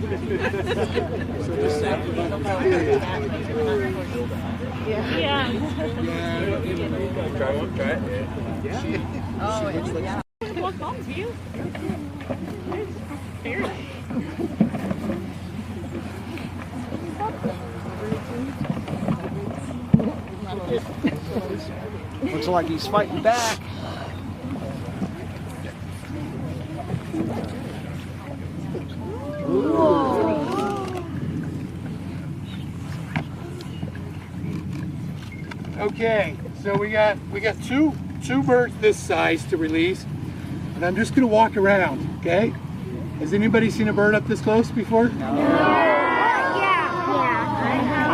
Yeah. Try one, try it. Yeah. Oh, yeah. What comes to you? Looks like he's fighting back. Okay, so we got two birds this size to release, and I'm just gonna walk around. Okay? Has anybody seen a bird up this close before? No. Yeah.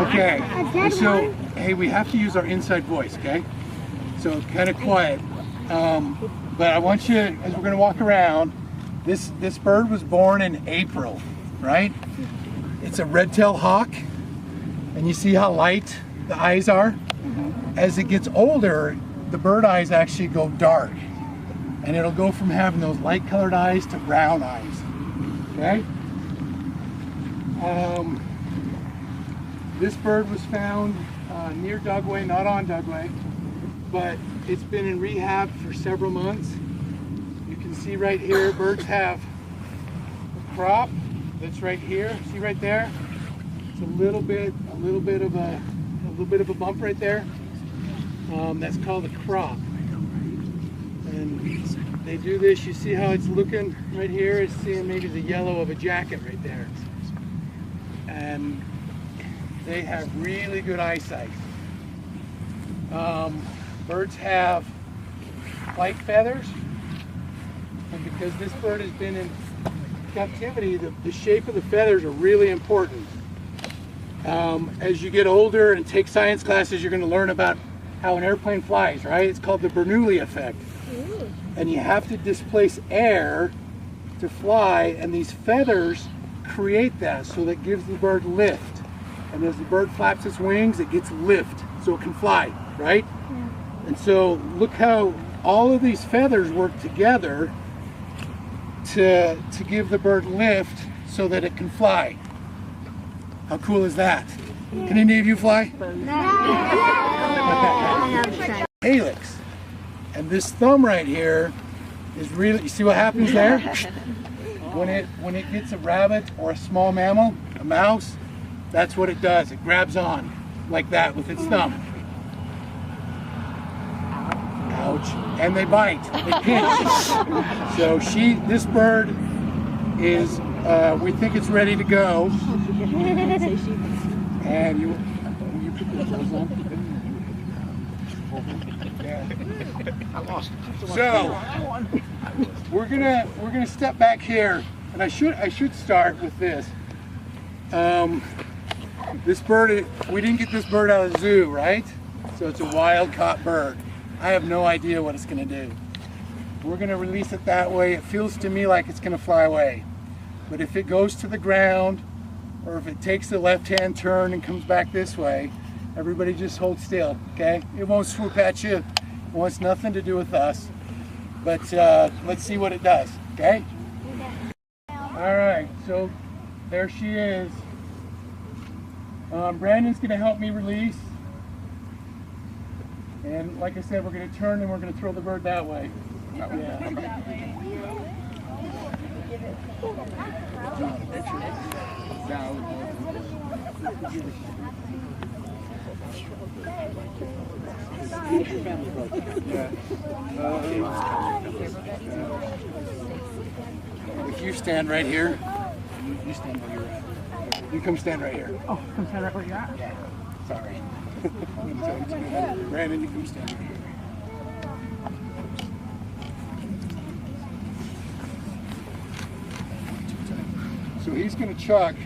Okay. And so, hey, we have to use our inside voice. Okay? So kind of quiet. But I want you, as we're gonna walk around, this bird was born in April, right? It's a red-tailed hawk, and you see how light the eyes are? As it gets older, the bird eyes actually go dark, and it'll go from having those light colored eyes to brown eyes. Okay? This bird was found near Dugway, not on Dugway, but it's been in rehab for several months. You can see right here, birds have a crop that's right here. See right there? It's a little bit of a bump right there. That's called a crop. And they do this, you see how it's looking right here? It's seeing maybe the yellow of a jacket right there. And they have really good eyesight. Birds have white feathers, and because this bird has been in captivity, the shape of the feathers are really important. As you get older and take science classes, you're going to learn about how an airplane flies, right? It's called the Bernoulli effect. And you have to displace air to fly, and these feathers create that, so that gives the bird lift. And as the bird flaps its wings, it gets lift, so it can fly, right? And so look how all of these feathers work together to give the bird lift so that it can fly. How cool is that? Can any of you fly? Helix. And this thumb right here is really, you see what happens there? When it gets a rabbit or a small mammal, a mouse, that's what it does. It grabs on like that with its thumb. Ouch. And they bite, they pinch. So this bird is, we think it's ready to go. And you put the clothes on? Yeah. I lost it. So we're gonna step back here, and I should start with this. This bird, we didn't get this bird out of the zoo, right? So it's a wild caught bird. I have no idea what it's gonna do. We're gonna release it that way. It feels to me like it's gonna fly away. But if it goes to the ground, or if it takes a left-hand turn and comes back this way, everybody just hold still, okay? It won't swoop at you. It wants nothing to do with us. But let's see what it does, okay? All right, so there she is. Brandon's gonna help me release. And like I said, we're gonna turn and we're gonna throw the bird that way. Yeah. If you stand right here, you stand where you're at. You come stand right here. Oh, come stand right where you're at? Yeah. Sorry. Brandon, you come stand right here. So he's going to chuck.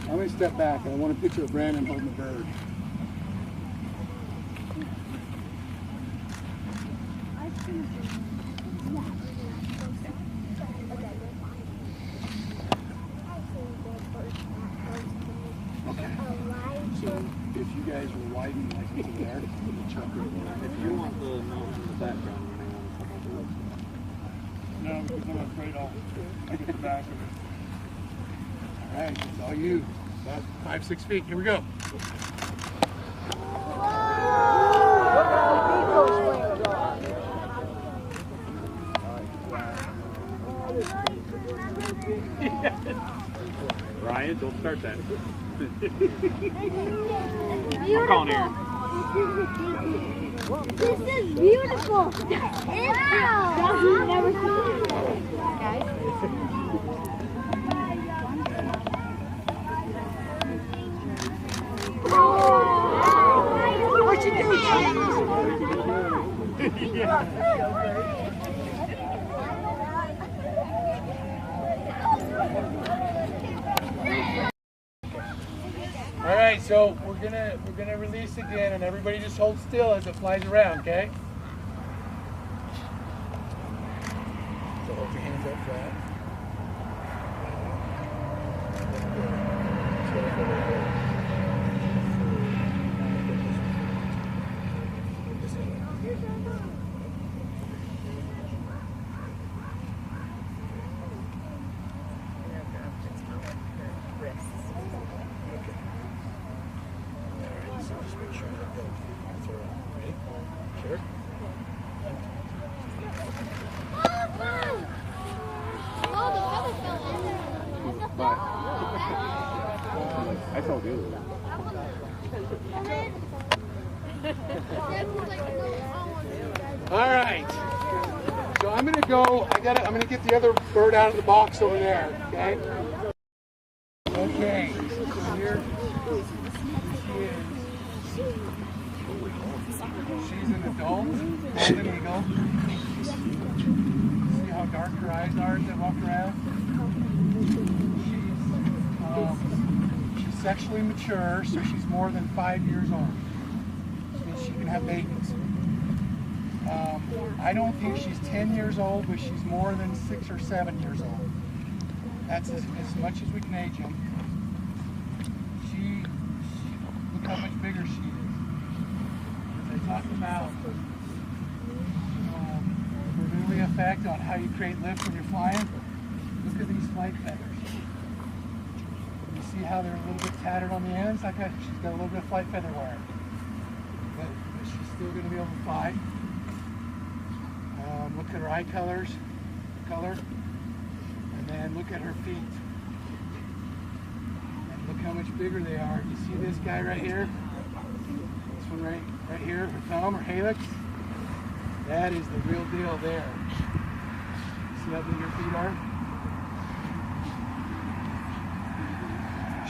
I'm going to step back, and I want a picture of Brandon holding the bird. Okay. So if you guys were widening like over there, chuck right there. If you want the mountain in the background, you may want to come over. No, because I'm afraid I'll get the back of it. right, it's all you. About 5-6 feet. Here we go. Ryan, don't start that. I'm calling here. This is beautiful. You've never seen it. Guys. What you doing? All right, so we're gonna release again, and everybody just hold still as it flies around, okay? So hold your hands up flat. Sure. I told you. All right. So I'm gonna go. I'm gonna get the other bird out of the box over there. Okay. Okay. So here she is. She's an adult golden eagle. See how dark her eyes are as they walk around? She's sexually mature, so she's more than 5 years old. Which means she can have babies. I don't think she's 10 years old, but she's more than 6 or 7 years old. That's as much as we can age them. Look how much bigger she is. As I talked about the Bernoulli effect on how you create lift when you're flying. Look at these flight feathers. You see how they're a little bit tattered on the ends? She's got a little bit of flight feather wear. But she's still going to be able to fly. Look at her eye color, and then look at her feet. And look how much bigger they are. You see this guy right here? This one right here, her thumb or helix? That is the real deal there. See how big her feet are?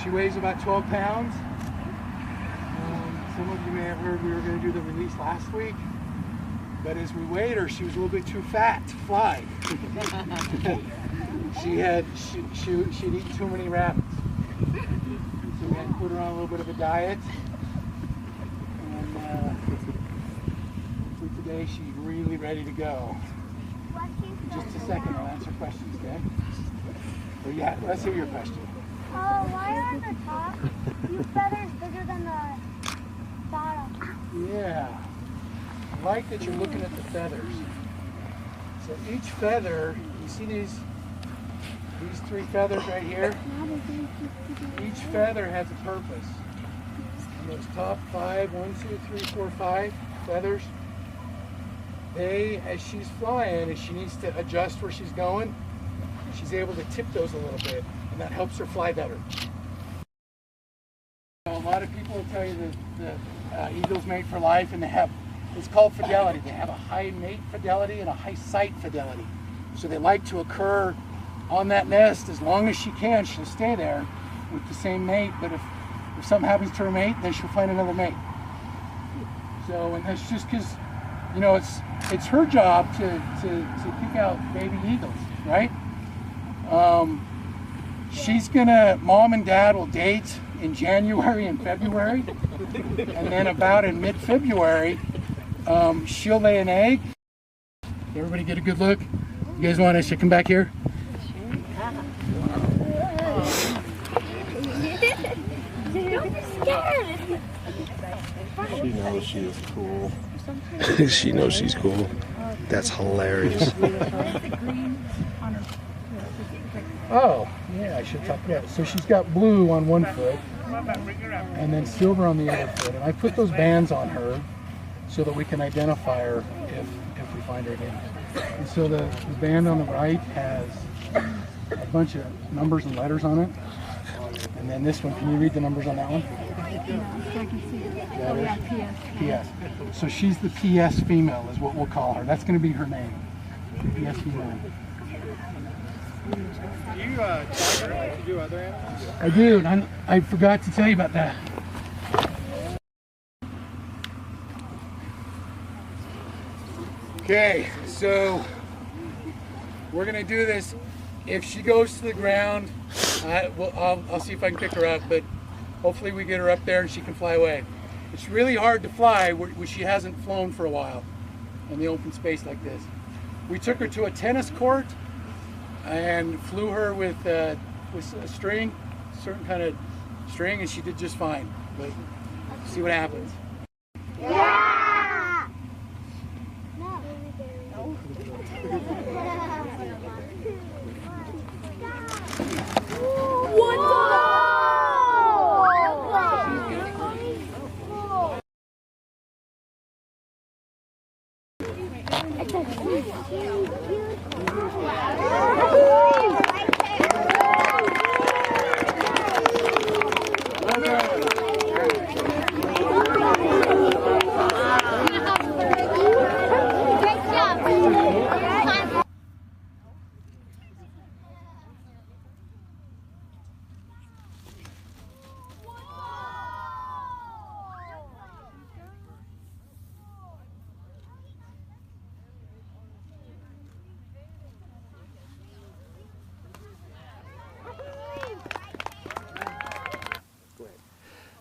She weighs about 12 pounds. Some of you may have heard we were going to do the release last week. But as we weighed her, she was a little bit too fat to fly. She'd eaten too many rabbits. So we had to put her on a little bit of a diet. And hopefully today she's really ready to go. In just a second, I'll answer questions, okay? So yeah, let's hear your question. Why are the top feathers bigger than the bottom? Yeah. I like that you're looking at the feathers. So each feather, you see these 3 feathers right here? Each feather has a purpose. And those top 5, 1, 2, 3, 4, 5 feathers, as she's flying, as she needs to adjust where she's going, she's able to tip those a little bit, and that helps her fly better. A lot of people will tell you that eagles mate for life, and it's called fidelity. They have a high mate fidelity and a high site fidelity. So they like to occur on that nest as long as she can. She'll stay there with the same mate, but if something happens to her mate, then she'll find another mate. So, and that's just because, you know, it's her job to pick out baby eagles, right? Mom and dad will date in January and February, and then about in mid-February, she'll lay an egg. Everybody get a good look? You guys want us to come back here? Don't be scared. She knows she is cool. She knows she's cool. That's hilarious. Oh, yeah, I should talk about it. So she's got blue on one foot and then silver on the other foot. And I put those bands on her so that we can identify her if we find her again. And so the band on the right has a bunch of numbers and letters on it. And then this one, can you read the numbers on that one? No, I can see it. That Oh, is yeah, PS. PS. So she's the PS female is what we'll call her. That's going to be her name. PS female. Do you tiger like you do other animals? I do, and I forgot to tell you about that. Okay, so we're gonna do this. If she goes to the ground, I'll see if I can pick her up, but hopefully we get her up there and she can fly away. It's really hard to fly where she hasn't flown for a while in the open space like this. We took her to a tennis court and flew her with a string, certain kind of string, and she did just fine. But see what happens. Yeah!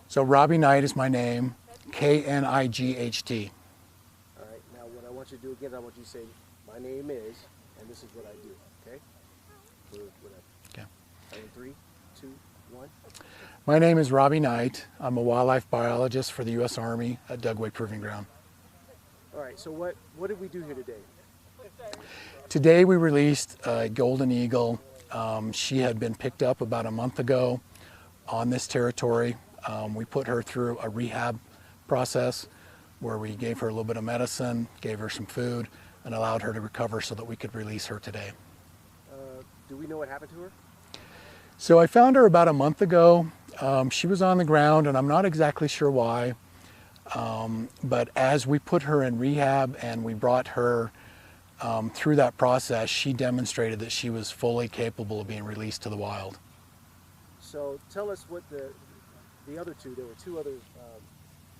So Robbie Knight is my name, K-N-I-G-H-T. All right, now what I want you to do again, I want you to say, my name is, and this is what I do, okay? Okay. In 3, 2, 1. My name is Robbie Knight. I'm a wildlife biologist for the U.S. Army at Dugway Proving Ground. All right, so what did we do here today? Today we released a golden eagle. She had been picked up about a month ago on this territory. We put her through a rehab process where we gave her a little bit of medicine, gave her some food, and allowed her to recover so that we could release her today. Do we know what happened to her? So I found her about a month ago. She was on the ground, and I'm not exactly sure why. But as we put her in rehab and we brought her through that process, she demonstrated that she was fully capable of being released to the wild. So tell us what the other two, there were 2 other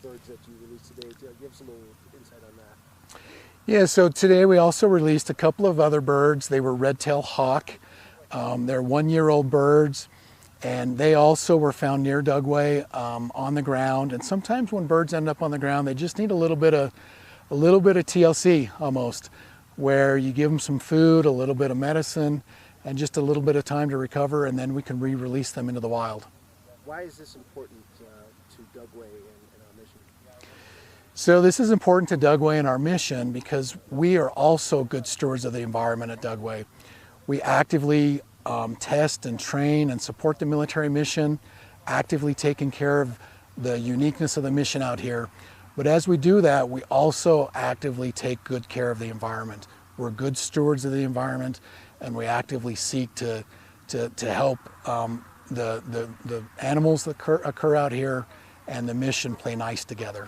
birds that you released today. Give us a little insight on that. Yeah, so today we also released a couple of other birds. They were red-tailed hawk. They're 1-year-old birds, and they also were found near Dugway on the ground. And sometimes when birds end up on the ground, they just need a little bit of TLC almost, where you give them some food, a little bit of medicine, and just a little bit of time to recover, and then we can re-release them into the wild. Why is this important to Dugway and our mission? So this is important to Dugway and our mission because we are also good stewards of the environment at Dugway. We actively test and train and support the military mission, actively taking care of the uniqueness of the mission out here. But as we do that, we also actively take good care of the environment. We're good stewards of the environment, and we actively seek to help the animals that occur out here and the mission play nice together.